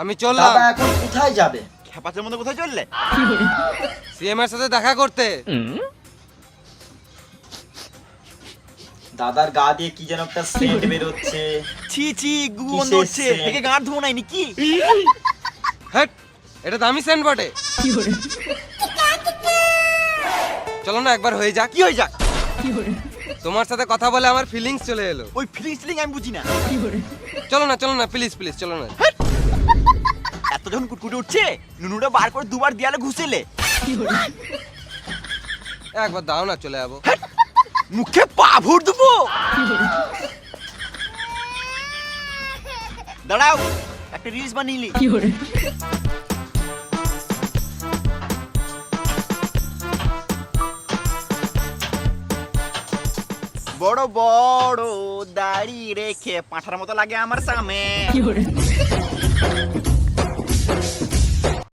আমি চললাম। দাদা এখন কোথায় যাবে? খেপাচের মধ্যে কোথায় চললে? সিএম এর সাথে দেখা করতে। দাদার গা দিয়ে কি যেন একটা সেন্ট বেরোচ্ছে। ছি ছি গু কিসের গন্ধ হচ্ছে, scent? থেকে গাঁট ধুবো নাই নাকি? হ্যাট, এটা দামি সেন্ট বটে। চলো না একবার হয়ে যাক। কি হয়ে যাক? তোমার সাথে কথা বলে আমার ফিলিংস চলে এলো। ওই ফিলিং আমি বুঝি না। চলো না প্লিজ প্লিজ চলো না। এত যখন কুটকুটে উঠছে, নুনুটা বার করে দুবার দেয়ালে ঘুষেলে। একবার দাও না, চলে যাবো। মুখে পা ভর দেবো। দাঁড়াও, একটা রিলস বানিয়ে বড় বড় দাড়ি রেখে পাঁঠার মতো লাগে আমার সামনে।